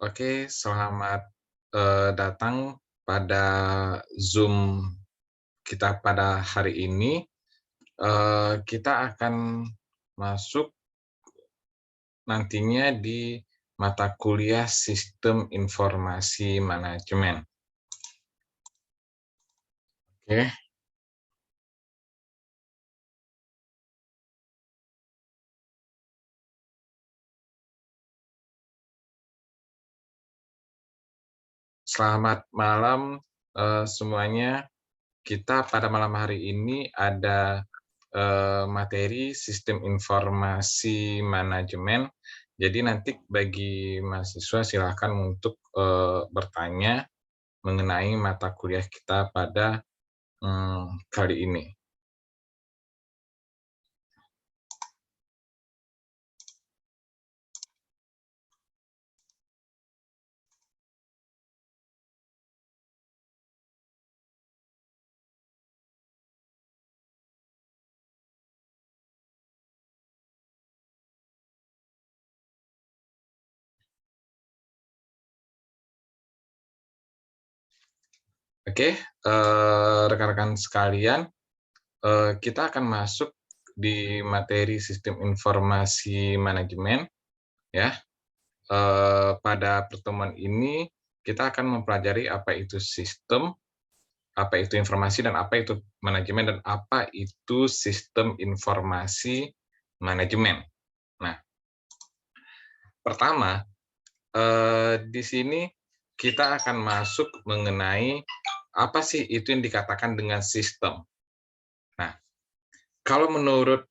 Oke, selamat datang pada Zoom kita pada hari ini. Kita akan masuk nantinya di mata kuliah Sistem Informasi Manajemen. Oke, selamat malam semuanya. Kita pada malam hari ini ada materi Sistem Informasi Manajemen. Jadi nanti bagi mahasiswa silakan untuk bertanya mengenai mata kuliah kita pada kali ini. Oke, rekan-rekan sekalian, kita akan masuk di materi Sistem Informasi Manajemen, ya. Pada pertemuan ini kita akan mempelajari apa itu sistem, apa itu informasi, dan apa itu manajemen, dan apa itu sistem informasi manajemen. Nah, pertama, di sini kita akan masuk mengenai apa sih itu yang dikatakan dengan sistem. Nah, kalau menurut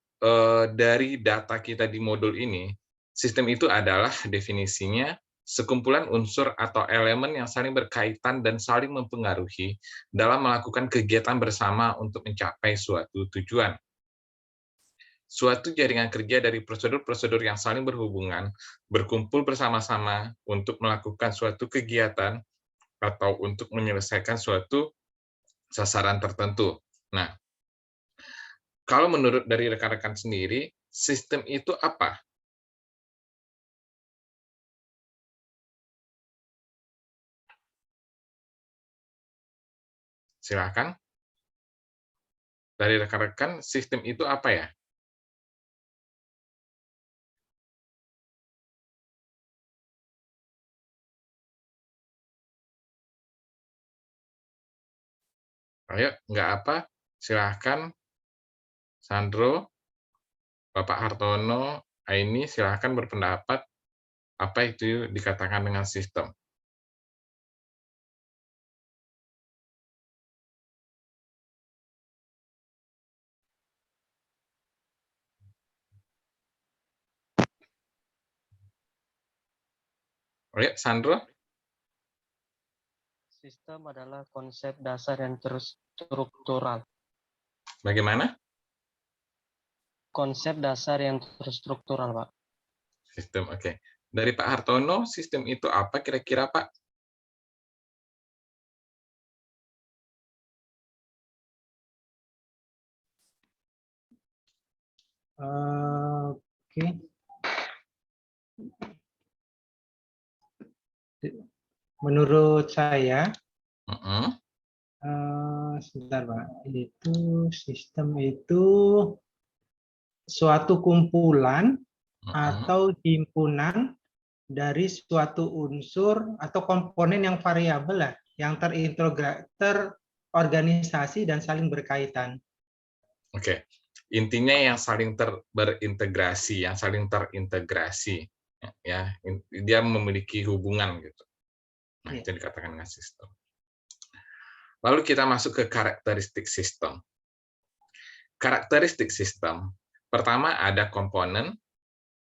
dari data kita di modul ini, sistem itu adalah definisinya sekumpulan unsur atau elemen yang saling berkaitan dan saling mempengaruhi dalam melakukan kegiatan bersama untuk mencapai suatu tujuan. Suatu jaringan kerja dari prosedur-prosedur yang saling berhubungan, berkumpul bersama-sama untuk melakukan suatu kegiatan atau untuk menyelesaikan suatu sasaran tertentu. Nah, kalau menurut dari rekan-rekan sendiri, sistem itu apa? Silakan. Dari rekan-rekan, sistem itu apa ya? Ayo, nggak apa? Silakan, Sandro, Bapak Hartono, Aini, silakan berpendapat apa itu dikatakan dengan sistem. Ayo, Sandro. Sistem adalah konsep dasar yang terstruktural. Bagaimana? Konsep dasar yang terstruktural, Pak. Sistem, oke. Dari Pak Hartono, sistem itu apa kira-kira, Pak? Oke. Menurut saya, sebentar Pak, itu sistem itu suatu kumpulan atau himpunan dari suatu unsur atau komponen yang variabel lah, yang terorganisasi dan saling berkaitan. Oke. Intinya yang saling berintegrasi, yang saling terintegrasi, ya, dia memiliki hubungan gitu. Nah, itu yang dikatakan dengan sistem. Lalu kita masuk ke karakteristik sistem. Karakteristik sistem, pertama ada komponen,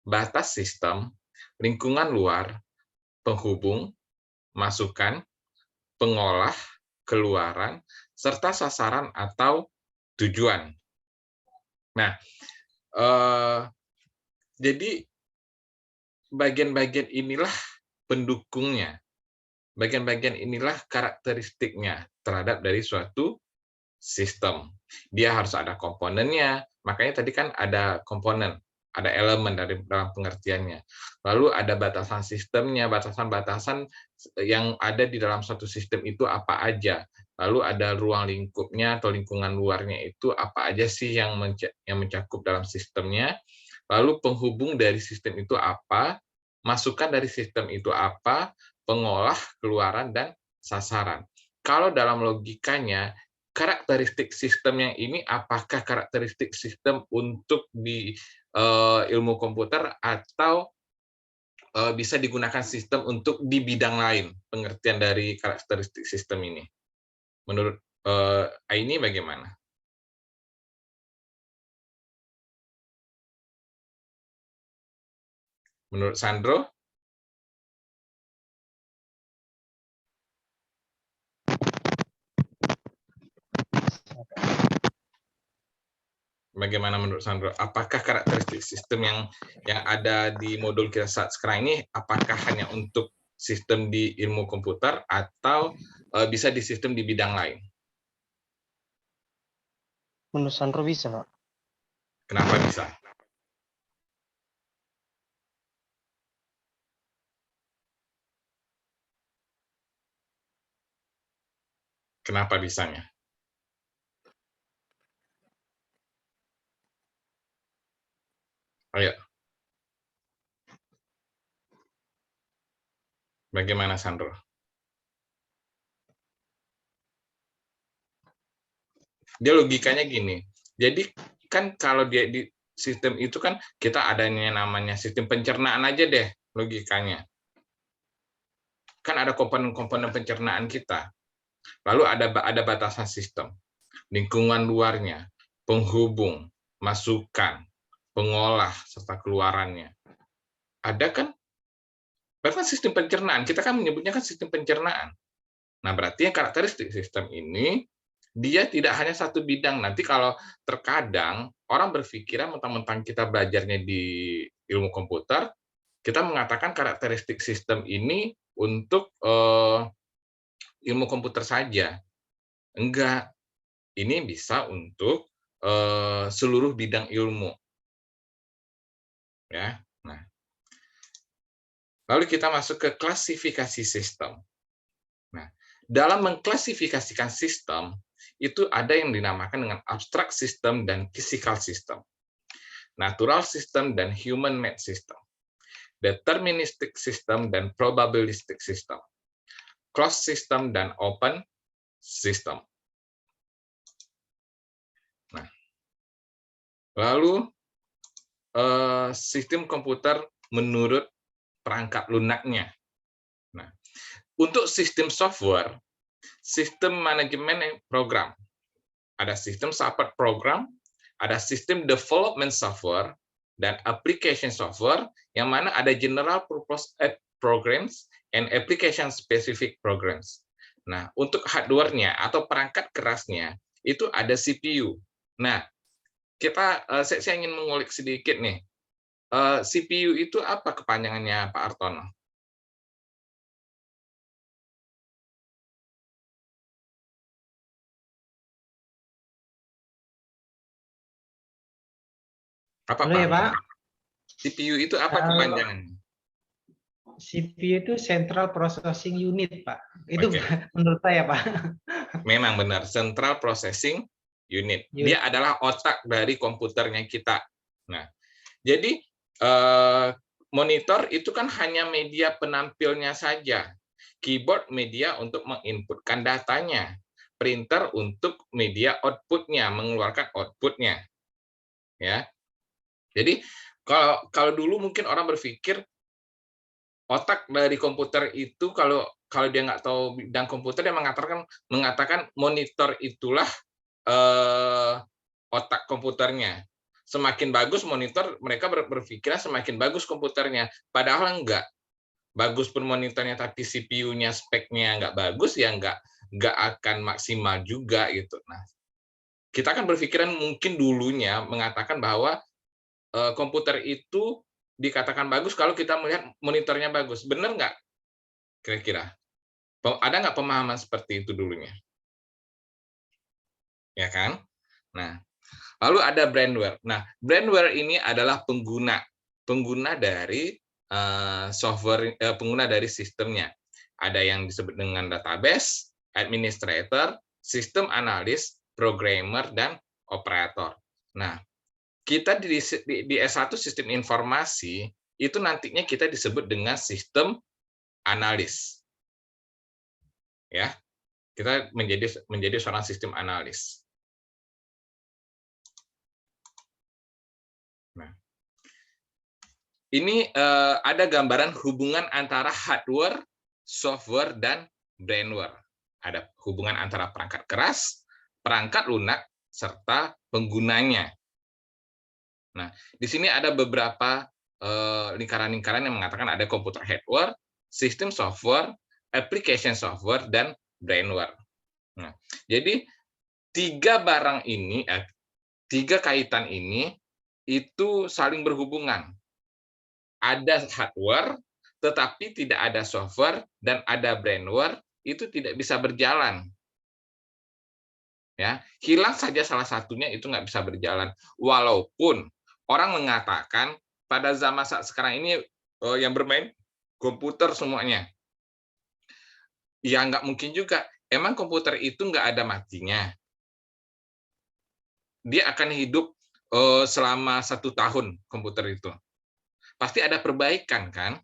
batas sistem, lingkungan luar, penghubung, masukan, pengolah, keluaran, serta sasaran atau tujuan. Nah, jadi bagian-bagian inilah pendukungnya. Bagian-bagian inilah karakteristiknya terhadap dari suatu sistem. Dia harus ada komponennya, makanya tadi kan ada komponen. ada elemen dalam pengertiannya. Lalu ada batasan sistemnya, batasan-batasan yang ada di dalam suatu sistem itu apa aja. Lalu ada ruang lingkupnya atau lingkungan luarnya itu apa aja sih yang mencakup dalam sistemnya. Lalu penghubung dari sistem itu apa, masukan dari sistem itu apa, pengolah, keluaran, dan sasaran. Kalau dalam logikanya, karakteristik sistem yang ini apakah karakteristik sistem untuk di ilmu komputer atau bisa digunakan sistem untuk di bidang lain, pengertian dari karakteristik sistem ini. Menurut Aini bagaimana? Menurut Sandro? Bagaimana menurut Sandro? Apakah karakteristik sistem yang ada di modul kita saat sekarang ini, apakah hanya untuk sistem di ilmu komputer atau bisa di sistem di bidang lain? Menurut Sandro bisa, Pak. Kenapa bisa? Kenapa bisanya? Ayo. Bagaimana Sandro? Dia logikanya gini. Jadi kan kalau dia di sistem itu kan kita adanya namanya sistem pencernaan aja deh logikanya. Kan ada komponen-komponen pencernaan kita. Lalu ada batasan sistem, lingkungan luarnya, penghubung, masukan, pengolah serta keluarannya. Ada kan? Bahkan sistem pencernaan, kita kan menyebutnya kan sistem pencernaan. Nah, berarti yang karakteristik sistem ini dia tidak hanya satu bidang. Nanti kalau terkadang orang berpikiran mentang-mentang kita belajarnya di ilmu komputer, kita mengatakan karakteristik sistem ini untuk ilmu komputer saja. Enggak, ini bisa untuk seluruh bidang ilmu. Ya. Nah, lalu kita masuk ke klasifikasi sistem. Nah, dalam mengklasifikasikan sistem, itu ada yang dinamakan dengan abstrak system dan physical system, natural system dan human-made system, deterministic system dan probabilistic system, closed system dan open system. Nah, lalu sistem komputer menurut perangkat lunaknya. Nah, untuk sistem software, sistem manajemen program, ada sistem support program, ada sistem development software, dan application software, yang mana ada general purpose programs and application specific programs. Nah, untuk hardware-nya atau perangkat kerasnya, itu ada CPU. Nah, saya ingin mengulik sedikit nih. CPU itu apa kepanjangannya, Pak Artono? Apa, Halo Pak? ya, Pak. CPU itu apa kepanjangannya? CPU itu Central Processing Unit, Pak. Itu menurut saya, Pak. Memang benar, Central Processing Unit. Dia adalah otak dari komputernya kita. Nah, jadi monitor itu kan hanya media penampilnya saja. Keyboard media untuk menginputkan datanya. Printer untuk media output-nya, mengeluarkan output-nya. Ya. Jadi kalau dulu mungkin orang berpikir otak dari komputer itu kalau dia nggak tahu bidang komputer, dia mengatakan monitor itulah otak komputernya. Semakin bagus monitor, mereka berpikiran semakin bagus komputernya. Padahal enggak. Bagus pun monitornya, tapi CPU-nya, speknya nggak bagus, ya nggak akan maksimal juga gitu. Nah, kita kan berpikiran mungkin dulunya mengatakan bahwa komputer itu dikatakan bagus kalau kita melihat monitornya bagus. Benar nggak kira-kira? Ada nggak pemahaman seperti itu dulunya? Ya kan? Nah, Lalu ada brandware. Nah, brandware ini adalah pengguna dari software, pengguna dari sistemnya. Ada yang disebut dengan database, administrator, sistem analis, programmer, dan operator. Nah, kita di S1 sistem informasi itu nantinya kita disebut dengan sistem analis. Ya, kita menjadi seorang sistem analis. Nah, ini ada gambaran hubungan antara hardware, software, dan brandware. Ada hubungan antara perangkat keras, perangkat lunak, serta penggunanya. Nah, di sini ada beberapa lingkaran-lingkaran yang mengatakan ada komputer hardware, sistem software, application software, dan brandware. Nah, jadi tiga kaitan ini itu saling berhubungan. Ada hardware, tetapi tidak ada software, dan ada brandware, itu tidak bisa berjalan. Ya, hilang saja salah satunya itu nggak bisa berjalan. Walaupun orang mengatakan pada zaman saat sekarang ini yang bermain komputer semuanya. Ya nggak mungkin juga. Emang komputer itu nggak ada matinya. Dia akan hidup selama 1 tahun komputer itu. Pasti ada perbaikan kan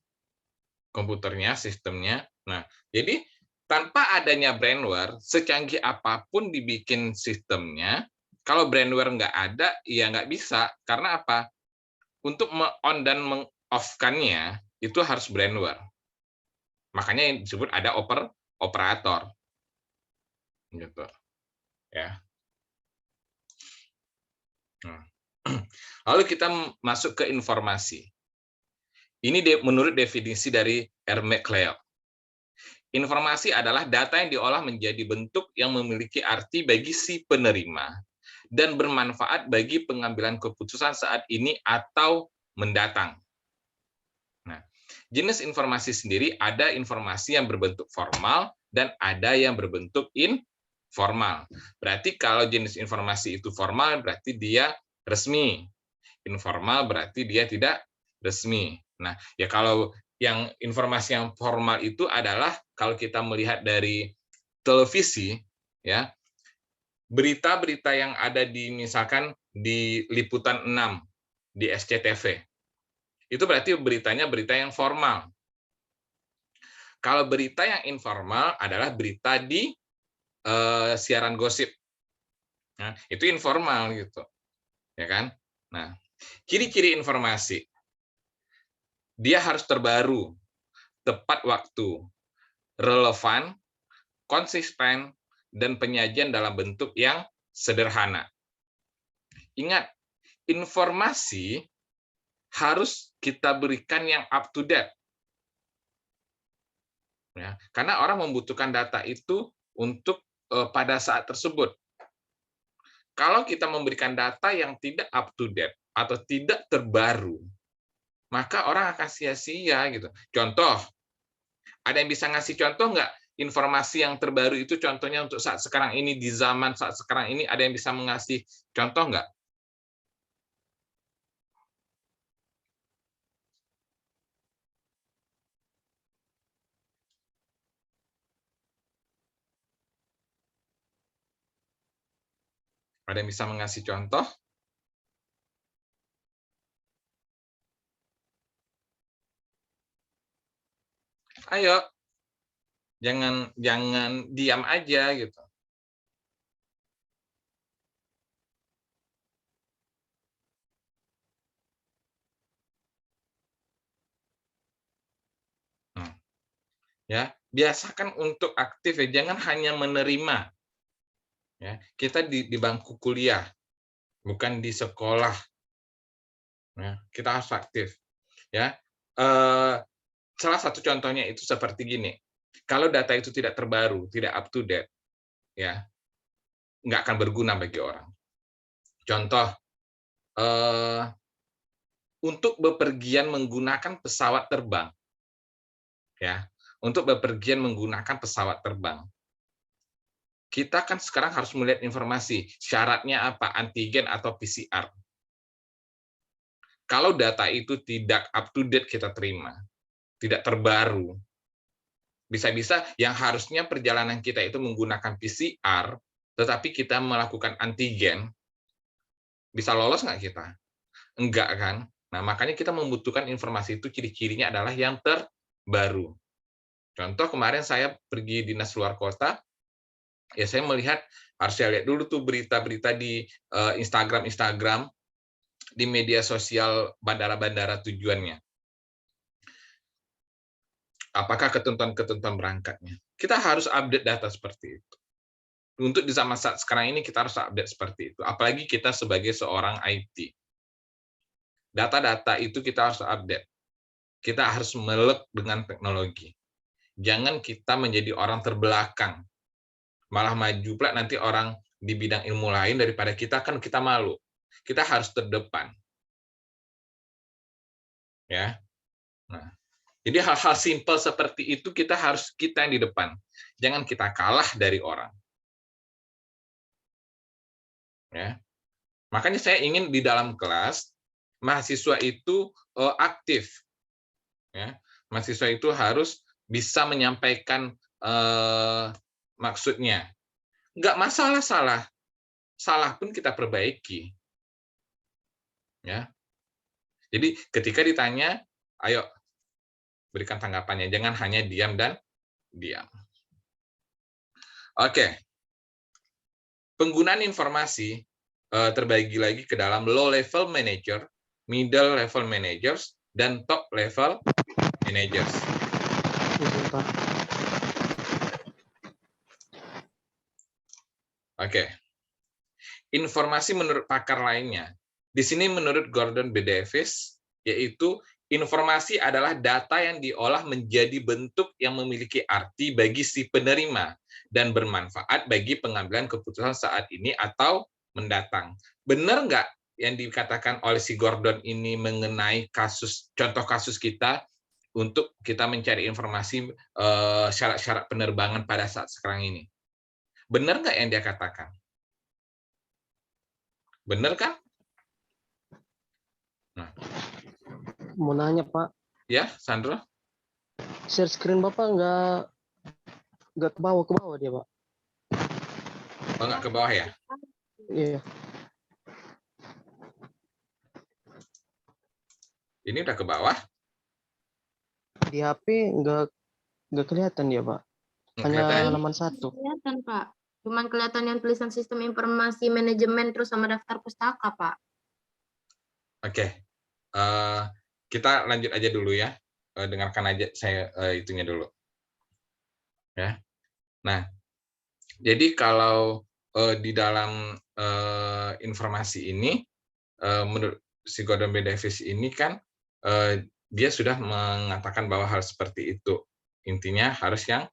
komputernya, sistemnya. Nah, jadi tanpa adanya brandware, secanggih apapun dibikin sistemnya, kalau brandware nggak ada, ya nggak bisa. Karena apa? Untuk on dan meng-off-kannya itu harus brandware. Makanya yang disebut ada operator. Gitu. Ya. Nah. Lalu kita masuk ke informasi. Ini menurut definisi dari R. McLeod. Informasi adalah data yang diolah menjadi bentuk yang memiliki arti bagi si penerima dan bermanfaat bagi pengambilan keputusan saat ini atau mendatang. Nah, jenis informasi sendiri ada informasi yang berbentuk formal dan ada yang berbentuk informal. Berarti kalau jenis informasi itu formal berarti dia resmi. Informal berarti dia tidak resmi. Nah, ya kalau yang informasi yang formal itu adalah kalau kita melihat dari televisi, ya berita-berita yang ada di misalkan di Liputan 6 di SCTV, itu berarti beritanya berita yang formal. Kalau berita yang informal adalah berita di siaran gosip, nah, itu informal gitu, ya kan? Nah, ciri-ciri informasi. Dia harus terbaru, tepat waktu, relevan, konsisten, dan penyajian dalam bentuk yang sederhana. Ingat, informasi harus kita berikan yang up to date. Ya, karena orang membutuhkan data itu untuk pada saat tersebut. Kalau kita memberikan data yang tidak up to date atau tidak terbaru, maka orang akan sia-sia gitu. Contoh, ada yang bisa ngasih contoh nggak informasi yang terbaru itu contohnya untuk saat sekarang ini, di zaman saat sekarang ini, ada yang bisa mengasih contoh nggak? Ada yang bisa mengasih contoh? Ayo, jangan diam aja gitu. Ya, biasakan untuk aktif ya, jangan hanya menerima. Ya, kita di bangku kuliah, bukan di sekolah. Ya, kita harus aktif. Ya, salah satu contohnya itu seperti gini. Kalau data itu tidak terbaru, tidak up to date, ya nggak akan berguna bagi orang. Contoh, untuk bepergian menggunakan pesawat terbang, ya, untuk bepergian menggunakan pesawat terbang. kita kan sekarang harus melihat informasi, syaratnya apa, antigen atau PCR. Kalau data itu tidak up to date kita terima, tidak terbaru, bisa-bisa yang harusnya perjalanan kita itu menggunakan PCR, tetapi kita melakukan antigen, bisa lolos nggak kita? Enggak kan? Nah, makanya kita membutuhkan informasi itu, ciri-cirinya adalah yang terbaru. Contoh kemarin saya pergi dinas luar kota, ya saya melihat, harus saya lihat dulu tuh berita-berita di Instagram, di media sosial bandara-bandara tujuannya. Apakah ketentuan-ketentuan berangkatnya? Kita harus update data seperti itu. Untuk di zaman saat sekarang ini kita harus update seperti itu. Apalagi kita sebagai seorang IT. Data-data itu kita harus update. Kita harus melek dengan teknologi. Jangan kita menjadi orang terbelakang. Malah maju pula nanti orang di bidang ilmu lain daripada kita, kan kita malu. Kita harus terdepan. Ya. Nah, jadi hal-hal simpel seperti itu kita yang di depan. Jangan kita kalah dari orang. Ya. Makanya saya ingin di dalam kelas mahasiswa itu aktif. Ya. Mahasiswa itu harus bisa menyampaikan maksudnya. Nggak masalah salah pun kita perbaiki. Ya. Jadi ketika ditanya, ayo berikan tanggapannya, jangan hanya diam dan diam. Oke. Penggunaan informasi terbagi lagi ke dalam low level manager, middle level managers, dan top level managers. Oke. Informasi menurut pakar lainnya. Di sini menurut Gordon B. Davis, yaitu informasi adalah data yang diolah menjadi bentuk yang memiliki arti bagi si penerima dan bermanfaat bagi pengambilan keputusan saat ini atau mendatang. Benar nggak yang dikatakan oleh si Gordon ini mengenai contoh kasus kita untuk kita mencari informasi syarat-syarat penerbangan pada saat sekarang ini? Benar nggak yang dia katakan? Benar kan? Nah. Mau nanya, Pak. Ya, Sandro? Share screen Bapak nggak ke bawah dia, Pak. Oh, nggak ke bawah ya? Iya. Ini udah ke bawah? Di HP nggak kelihatan dia, Pak. Hanya halaman 1. Kelihatan, Pak. Cuman kelihatan yang tulisan sistem informasi manajemen terus sama daftar pustaka, Pak. Oke. Kita lanjut aja dulu ya. Dengarkan aja saya itunya dulu. Ya. Nah, jadi kalau di dalam informasi ini, menurut si Gordon B. Davis ini kan dia sudah mengatakan bahwa hal seperti itu intinya harus yang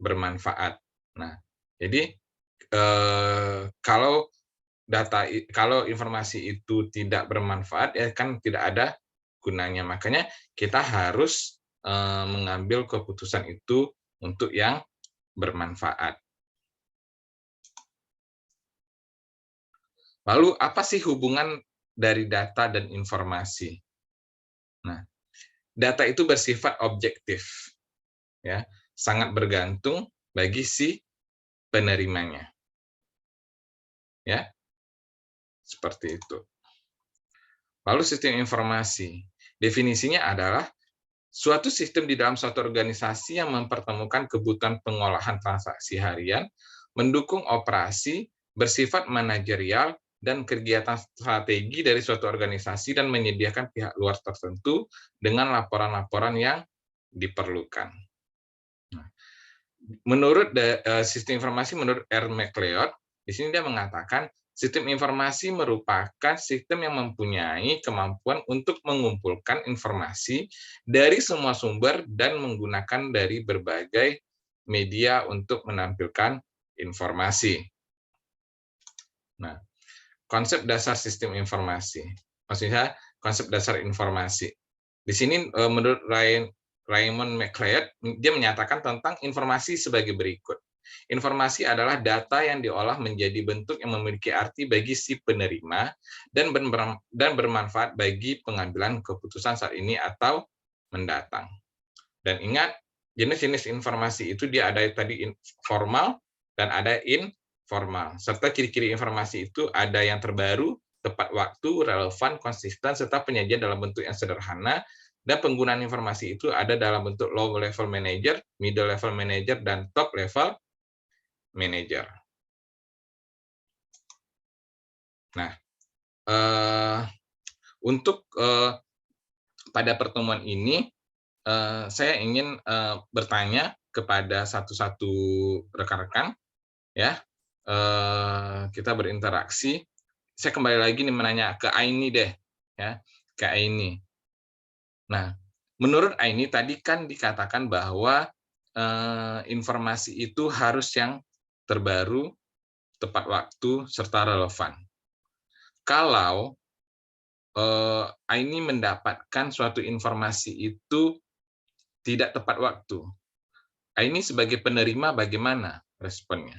bermanfaat. Nah, jadi kalau informasi itu tidak bermanfaat, ya kan tidak ada gunanya. Makanya kita harus mengambil keputusan itu untuk yang bermanfaat. Lalu apa sih hubungan dari data dan informasi? Nah, data itu bersifat objektif, ya, sangat bergantung bagi si penerimanya. Ya, seperti itu. Lalu sistem informasi. Definisinya adalah suatu sistem di dalam suatu organisasi yang mempertemukan kebutuhan pengolahan transaksi harian, mendukung operasi, bersifat manajerial, dan kegiatan strategi dari suatu organisasi dan menyediakan pihak luar tertentu dengan laporan-laporan yang diperlukan. Nah, menurut sistem informasi, menurut R. MacLeod, di sini dia mengatakan sistem informasi merupakan sistem yang mempunyai kemampuan untuk mengumpulkan informasi dari semua sumber dan menggunakan dari berbagai media untuk menampilkan informasi. Nah, konsep dasar sistem informasi. Maksudnya konsep dasar informasi. Di sini menurut Raymond MacLeod, dia menyatakan tentang informasi sebagai berikut. Informasi adalah data yang diolah menjadi bentuk yang memiliki arti bagi si penerima dan bermanfaat bagi pengambilan keputusan saat ini atau mendatang. Dan ingat, jenis-jenis informasi itu dia ada tadi formal dan ada informal. Serta ciri-ciri informasi itu ada yang terbaru, tepat waktu, relevan, konsisten, serta penyajian dalam bentuk yang sederhana, dan penggunaan informasi itu ada dalam bentuk low level manager, middle level manager, dan top level manager. Nah, untuk pada pertemuan ini, saya ingin bertanya kepada satu-satu rekan-rekan, ya, kita berinteraksi. Saya kembali lagi nih menanya ke Aini deh, ya, ke Aini. Nah, menurut Aini tadi kan dikatakan bahwa informasi itu harus yang terbaru, tepat waktu, serta relevan. Kalau Aini mendapatkan suatu informasi itu tidak tepat waktu, Aini sebagai penerima bagaimana responnya?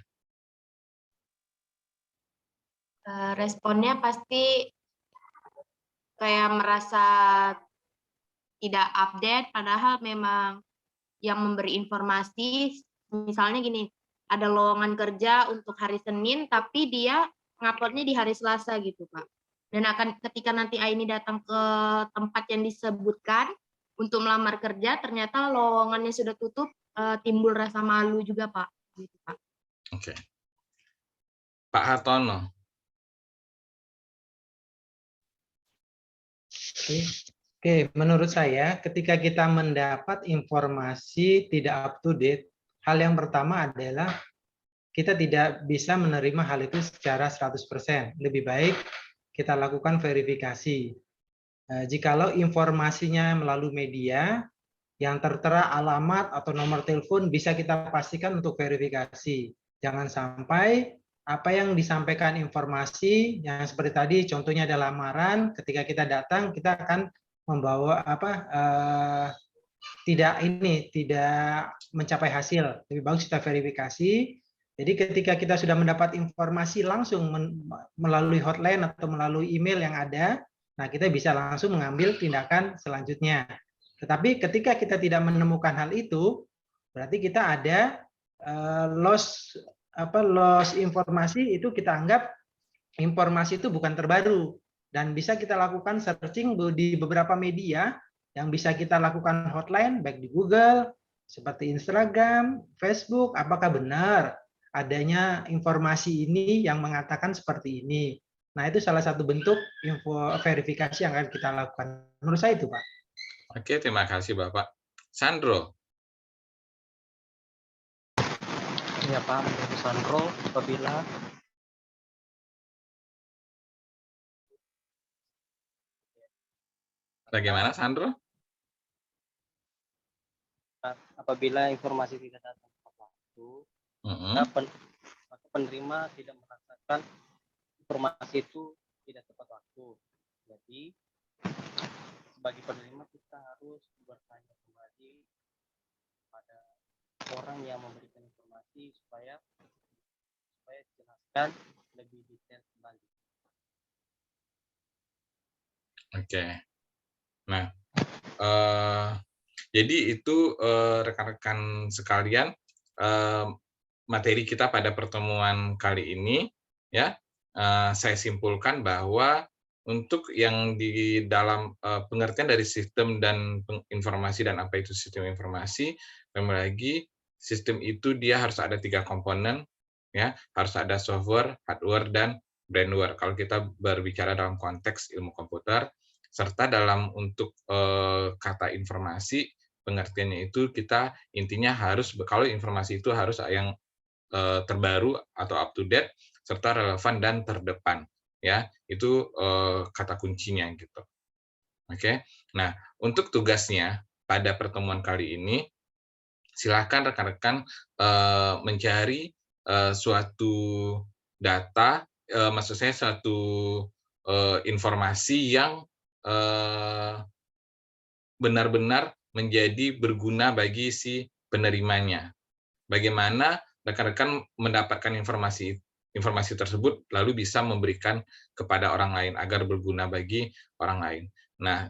Responnya pasti kayak merasa tidak update, padahal memang yang memberi informasi, misalnya gini, ada lowongan kerja untuk hari Senin, tapi dia nguploadnya di hari Selasa gitu, Pak. Dan ketika nanti Aini datang ke tempat yang disebutkan untuk melamar kerja, ternyata lowongannya sudah tutup, timbul rasa malu juga, Pak. Gitu, Pak. Oke. Pak Hartono. Oke, menurut saya ketika kita mendapat informasi tidak up to date, hal yang pertama adalah kita tidak bisa menerima hal itu secara 100%. Lebih baik kita lakukan verifikasi. Jikalau informasinya melalui media, yang tertera alamat atau nomor telepon bisa kita pastikan untuk verifikasi. Jangan sampai apa yang disampaikan informasi yang seperti tadi, contohnya ada lamaran, ketika kita datang kita akan membawa tidak mencapai hasil. Lebih bagus kita verifikasi. Jadi ketika kita sudah mendapat informasi langsung melalui hotline atau melalui email yang ada, nah kita bisa langsung mengambil tindakan selanjutnya. Tetapi ketika kita tidak menemukan hal itu, berarti kita ada loss informasi, itu kita anggap informasi itu bukan terbaru, dan bisa kita lakukan searching di beberapa media yang bisa kita lakukan hotline, baik di Google, seperti Instagram, Facebook, apakah benar adanya informasi ini yang mengatakan seperti ini. Nah, itu salah satu bentuk info verifikasi yang akan kita lakukan. Menurut saya itu, Pak. Oke, terima kasih Bapak. Sandro. Ya Pak, menurut Sandro, apabila Bagaimana Sandro? informasi tidak datang tepat waktu, maka penerima tidak merasakan informasi itu tidak tepat waktu. Jadi sebagai penerima kita harus bertanya kembali pada orang yang memberikan informasi supaya jelaskan lebih detail kembali. Oke. Nah, jadi itu rekan-rekan sekalian materi kita pada pertemuan kali ini, ya. Saya simpulkan bahwa untuk yang di dalam pengertian dari sistem dan informasi dan apa itu sistem informasi, kembali lagi sistem itu dia harus ada 3 komponen, ya, harus ada software, hardware, dan brainware. Kalau kita berbicara dalam konteks ilmu komputer, serta dalam untuk kata informasi, pengertiannya itu kita intinya harus, kalau informasi itu harus yang terbaru atau up to date, serta relevan dan terdepan. Ya, itu kata kuncinya gitu. Oke. Nah, untuk tugasnya pada pertemuan kali ini, silakan rekan-rekan mencari suatu data, maksud saya suatu informasi yang benar-benar menjadi berguna bagi si penerimanya. Bagaimana rekan-rekan mendapatkan informasi tersebut lalu bisa memberikan kepada orang lain agar berguna bagi orang lain. Nah,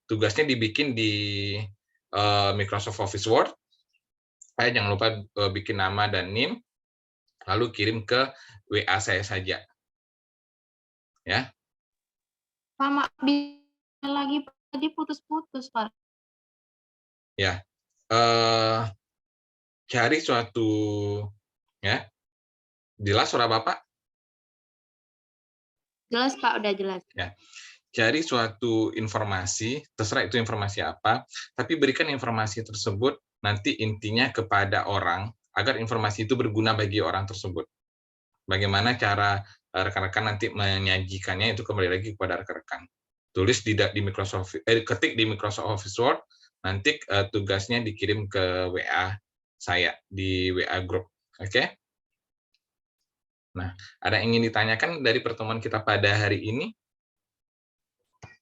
tugasnya dibikin di Microsoft Office Word. Jangan lupa bikin nama dan NIM, lalu kirim ke WA saya saja. Ya. Pak, bisa lagi tadi putus-putus, Pak. Ya. Cari suatu, ya. Jelas suara Bapak? Jelas, Pak, udah jelas. Ya. Cari suatu informasi, terserah itu informasi apa, tapi berikan informasi tersebut nanti intinya kepada orang, agar informasi itu berguna bagi orang tersebut. Bagaimana cara rekan-rekan nanti menyajikannya itu kembali lagi kepada rekan-rekan. Tulis di Microsoft, ketik di Microsoft Office Word, nanti tugasnya dikirim ke WA saya di WA Group. Oke? Nah, ada yang ingin ditanyakan dari pertemuan kita pada hari ini?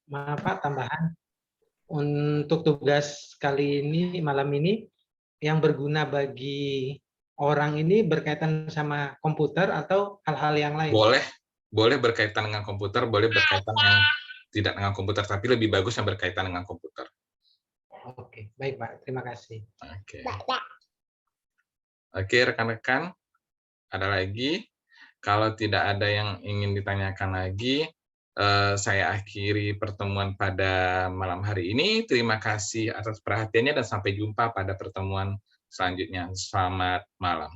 Maaf Pak, tambahan. Untuk tugas kali ini, malam ini, yang berguna bagi orang ini berkaitan sama komputer atau hal-hal yang lain? Boleh berkaitan dengan komputer, boleh berkaitan yang tidak dengan komputer, tapi lebih bagus yang berkaitan dengan komputer. Oke, baik Pak. Terima kasih. Oke, rekan-rekan, ada lagi? Kalau tidak ada yang ingin ditanyakan lagi, saya akhiri pertemuan pada malam hari ini. Terima kasih atas perhatiannya dan sampai jumpa pada pertemuan selanjutnya. Selamat malam.